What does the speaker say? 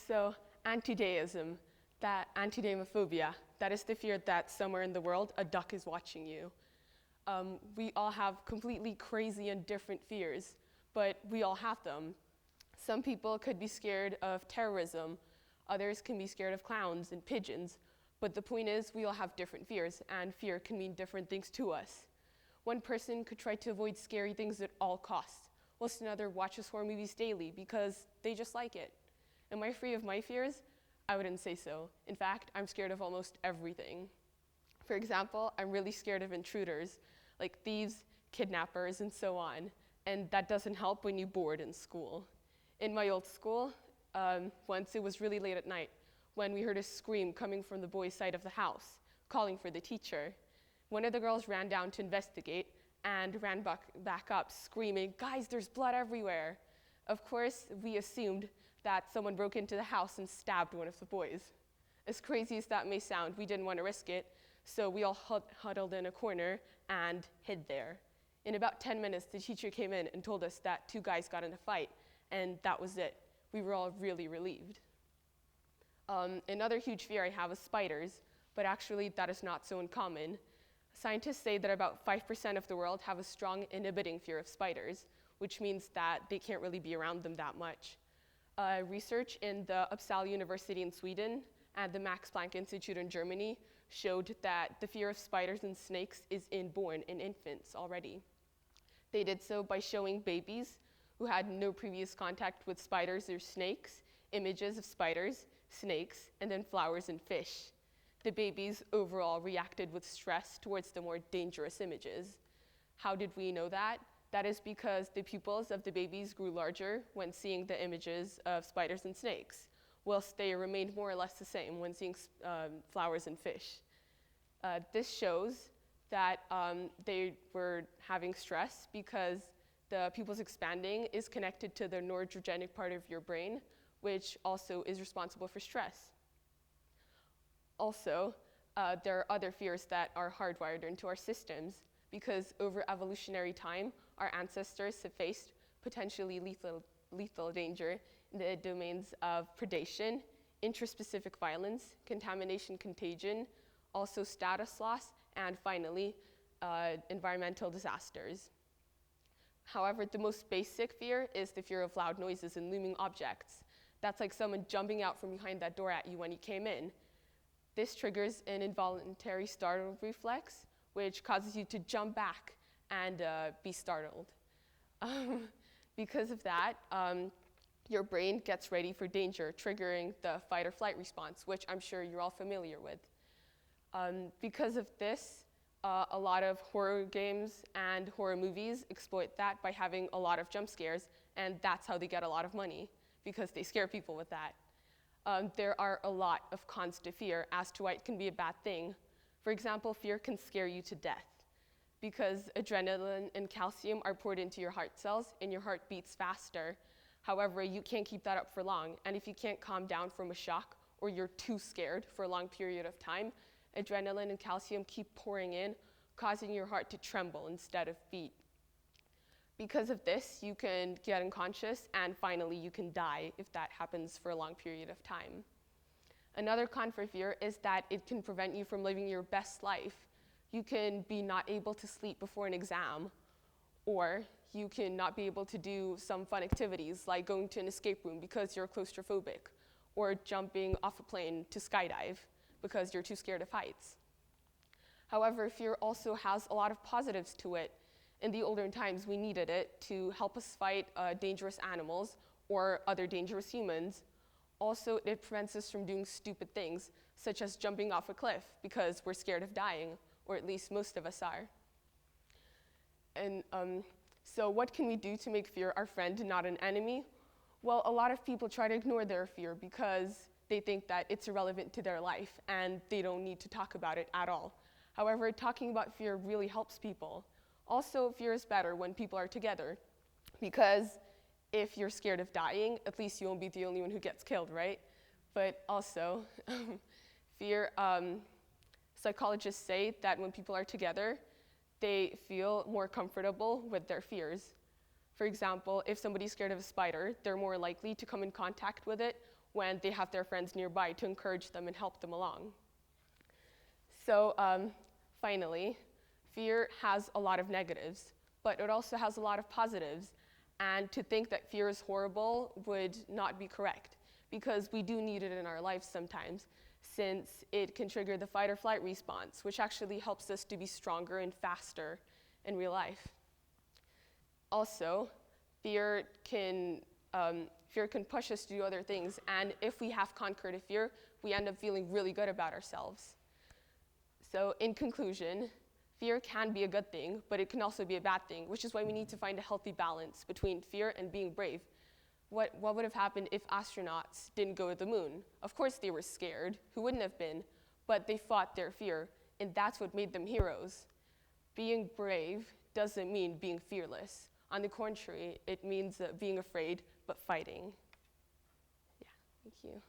So antideism, that antidemophobia, that is the fear that somewhere in the world a duck is watching you. We all have completely crazy and different fears, but we all have them. Some people could be scared of terrorism, others can be scared of clowns and pigeons, but the point is we all have different fears, and fear can mean different things to us. One person could try to avoid scary things at all costs, whilst another watches horror movies daily because they just like it. Am I free of my fears? I wouldn't say so. In fact, I'm scared of almost everything. For example, I'm really scared of intruders, like thieves, kidnappers, and so on. And that doesn't help when you board in school. In my old school, once it was really late at night when we heard a scream coming from the boys' side of the house, calling for the teacher. One of the girls ran down to investigate and ran back up screaming, "Guys, there's blood everywhere." Of course, we assumed that someone broke into the house and stabbed one of the boys. As crazy as that may sound, we didn't want to risk it, so we all huddled in a corner and hid there. In about 10 minutes, the teacher came in and told us that 2 guys got in a fight, and that was it. We were all really relieved. Another huge fear I have is spiders, but actually that is not so uncommon. Scientists say that about 5% of the world have a strong inhibiting fear of spiders, which means that they can't really be around them that much. Research in the Uppsala University in Sweden and the Max Planck Institute in Germany showed that the fear of spiders and snakes is inborn in infants already. They did so by showing babies who had no previous contact with spiders or snakes images of spiders, snakes, and then flowers and fish. The babies overall reacted with stress towards the more dangerous images. How did we know that? That is because the pupils of the babies grew larger when seeing the images of spiders and snakes, whilst they remained more or less the same when seeing flowers and fish. This shows that they were having stress because the pupils expanding is connected to the noradrenergic part of your brain, which also is responsible for stress. Also, there are other fears that are hardwired into our systems because over evolutionary time, our ancestors have faced potentially lethal danger in the domains of predation, intraspecific violence, contamination, contagion, also status loss, and finally, environmental disasters. However, the most basic fear is the fear of loud noises and looming objects. That's like someone jumping out from behind that door at you when you came in. This triggers an involuntary startle reflex, which causes you to jump back and be startled. Because of that, your brain gets ready for danger, triggering the fight or flight response, which I'm sure you're all familiar with. Because of this, a lot of horror games and horror movies exploit that by having a lot of jump scares, and that's how they get a lot of money, because they scare people with that. There are a lot of cons to fear as to why it can be a bad thing. For example, fear can scare you to death because adrenaline and calcium are poured into your heart cells and your heart beats faster. However, you can't keep that up for long, and if you can't calm down from a shock or you're too scared for a long period of time, adrenaline and calcium keep pouring in, causing your heart to tremble instead of beat. Because of this, you can get unconscious, and finally you can die if that happens for a long period of time. Another con for fear is that it can prevent you from living your best life. You can be not able to sleep before an exam, or you can not be able to do some fun activities like going to an escape room because you're claustrophobic, or jumping off a plane to skydive because you're too scared of heights. However, fear also has a lot of positives to it. In the olden times, we needed it to help us fight dangerous animals or other dangerous humans. Also, it prevents us from doing stupid things, such as jumping off a cliff because we're scared of dying, or at least most of us are. And so what can we do to make fear our friend and not an enemy? Well, a lot of people try to ignore their fear because they think that it's irrelevant to their life and they don't need to talk about it at all. However, talking about fear really helps people. Also, fear is better when people are together because if you're scared of dying, at least you won't be the only one who gets killed, right? But also, fear, psychologists say that when people are together, they feel more comfortable with their fears. For example, if somebody's scared of a spider, they're more likely to come in contact with it when they have their friends nearby to encourage them and help them along. So finally, fear has a lot of negatives, but it also has a lot of positives. And to think that fear is horrible would not be correct, because we do need it in our lives sometimes, since it can trigger the fight or flight response, which actually helps us to be stronger and faster in real life. Also, fear can push us to do other things, and if we have conquered a fear, we end up feeling really good about ourselves. So in conclusion, fear can be a good thing, but it can also be a bad thing, which is why we need to find a healthy balance between fear and being brave. What would have happened if astronauts didn't go to the moon? Of course they were scared, who wouldn't have been, but they fought their fear, and that's what made them heroes. Being brave doesn't mean being fearless. On the contrary, it means being afraid, but fighting. Yeah, thank you.